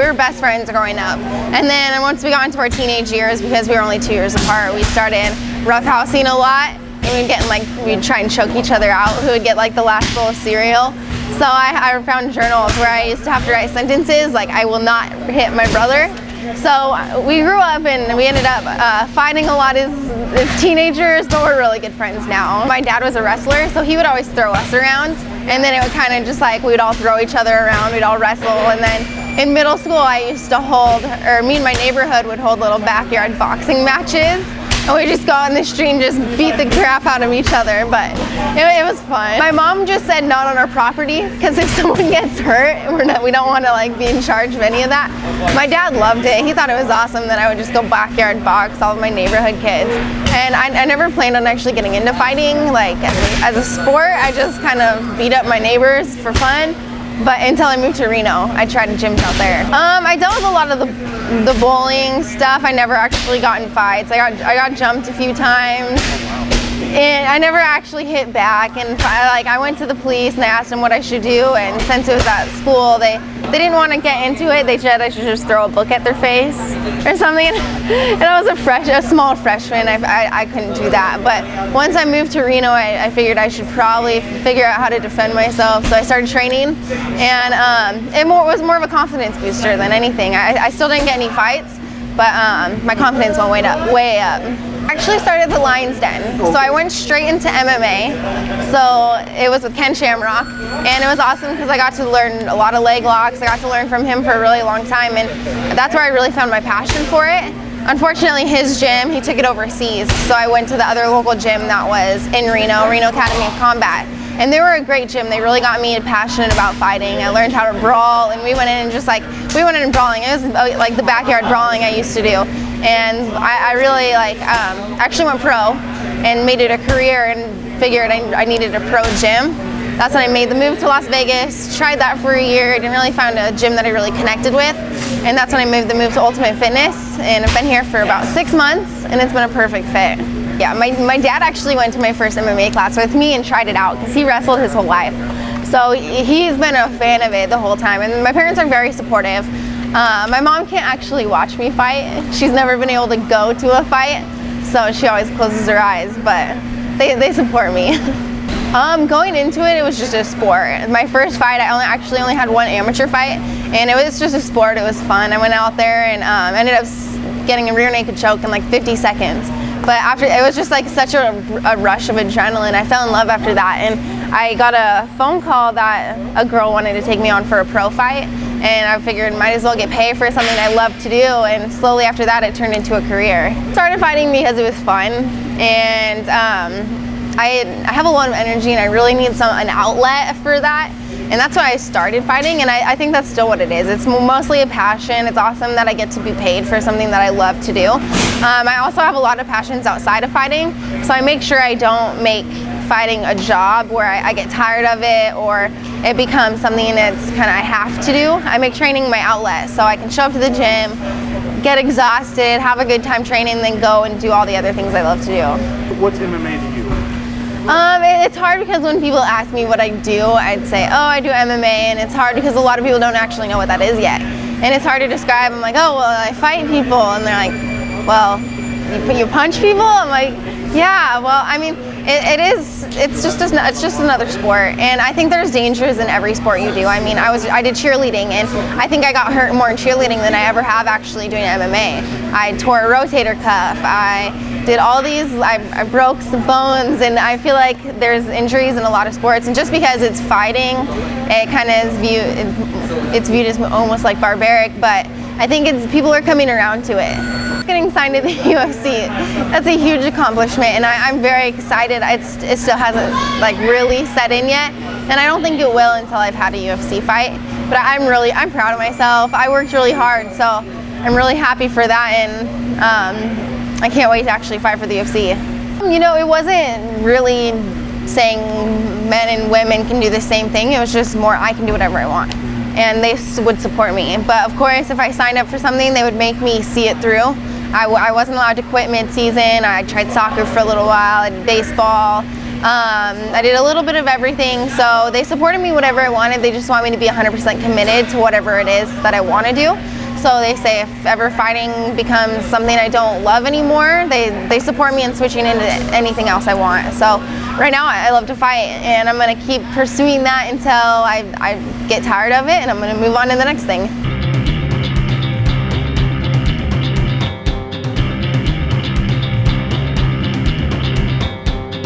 were best friends growing up. And then once we got into our teenage years, because we were only 2 years apart, we started roughhousing a lot. And we'd try and choke each other out, who would get like the last bowl of cereal. So I found journals where I used to have to write sentences like, I will not hit my brother. So we grew up and we ended up fighting a lot as teenagers, but we're really good friends now. My dad was a wrestler, so he would always throw us around. And then it would kind of just like, we'd all throw each other around, we'd all wrestle. And then in middle school, I used to me and my neighborhood would hold little backyard boxing matches. And we just go on the street and just beat the crap out of each other, but it was fun. My mom just said not on our property, because if someone gets hurt, we don't want to like be in charge of any of that. My dad loved it. He thought it was awesome that I would just go backyard box all of my neighborhood kids. And I never planned on actually getting into fighting, like as a sport. I just kind of beat up my neighbors for fun. But until I moved to Reno, I tried gyms out there. I dealt with a lot of the bullying stuff. I never actually got in fights. I got jumped a few times, and I never actually hit back. And I went to the police and I asked them what I should do. And since it was at school, they didn't want to get into it. They said I should just throw a book at their face or something. And I was a small freshman. I couldn't do that. But once I moved to Reno, I figured I should probably figure out how to defend myself. So I started training, and it was more of a confidence booster than anything. I still didn't get any fights, but my confidence went way up. I actually started the Lion's Den, so I went straight into MMA. So it was with Ken Shamrock, and it was awesome because I got to learn a lot of leg locks. I got to learn from him for a really long time, and that's where I really found my passion for it. Unfortunately, his gym, he took it overseas, so I went to the other local gym that was in Reno Academy of Combat. And they were a great gym. They really got me passionate about fighting. I learned how to brawl, and we went in brawling. It was like the backyard brawling I used to do. And I really actually went pro and made it a career, and figured I needed a pro gym. That's when I made the move to Las Vegas, tried that for a year. I didn't really find a gym that I really connected with. And that's when I made the move to Ultimate Fitness, and I've been here for about 6 months, and it's been a perfect fit. Yeah, my dad actually went to my first MMA class with me and tried it out because he wrestled his whole life. So he's been a fan of it the whole time, and my parents are very supportive. My mom can't actually watch me fight. She's never been able to go to a fight, so she always closes her eyes, but they support me. Going into it, it was just a sport. My first fight, I actually only had one amateur fight, and it was just a sport. It was fun. I went out there and ended up getting a rear naked choke in like 50 seconds. But after, it was just like such a rush of adrenaline. I fell in love after that, and I got a phone call that a girl wanted to take me on for a pro fight, and I figured might as well get paid for something I love to do, and slowly after that it turned into a career. Started fighting because it was fun, and I have a lot of energy, and I really need an outlet for that. And that's why I started fighting, and I think that's still what it is. It's mostly a passion. It's awesome that I get to be paid for something that I love to do. I also have a lot of passions outside of fighting, so I make sure I don't make fighting a job where I get tired of it, or it becomes something that's kind of I have to do. I make training my outlet, so I can show up to the gym, get exhausted, have a good time training, then go and do all the other things I love to do. What's MMA to you? It's hard because when people ask me what I do, I'd say, oh, I do MMA, and it's hard because a lot of people don't actually know what that is yet. And it's hard to describe. I'm like, oh, well, I fight people, and they're like, well, you punch people? I'm like, yeah, well, I mean, it's just another sport, and I think there's dangers in every sport you do. I mean, I did cheerleading, and I think I got hurt more in cheerleading than I ever have actually doing MMA. I tore a rotator cuff. I did all these. I broke some bones, and I feel like there's injuries in a lot of sports. And just because it's fighting, it kind of is viewed as almost like barbaric. But I think people are coming around to it. Getting signed to the UFC, that's a huge accomplishment, and I'm very excited. It still hasn't like really set in yet, and I don't think it will until I've had a UFC fight. But I'm proud of myself. I worked really hard, so I'm really happy for that, and I can't wait to actually fight for the UFC. You know, it wasn't really saying men and women can do the same thing. It was just more I can do whatever I want, and they would support me. But of course, if I signed up for something, they would make me see it through. I wasn't allowed to quit mid-season. I tried soccer for a little while, I did baseball. I did a little bit of everything, so they supported me whatever I wanted. They just want me to be 100% committed to whatever it is that I want to do. So they say if ever fighting becomes something I don't love anymore, they support me in switching into anything else I want. So right now I love to fight, and I'm going to keep pursuing that until I get tired of it, and I'm going to move on to the next thing.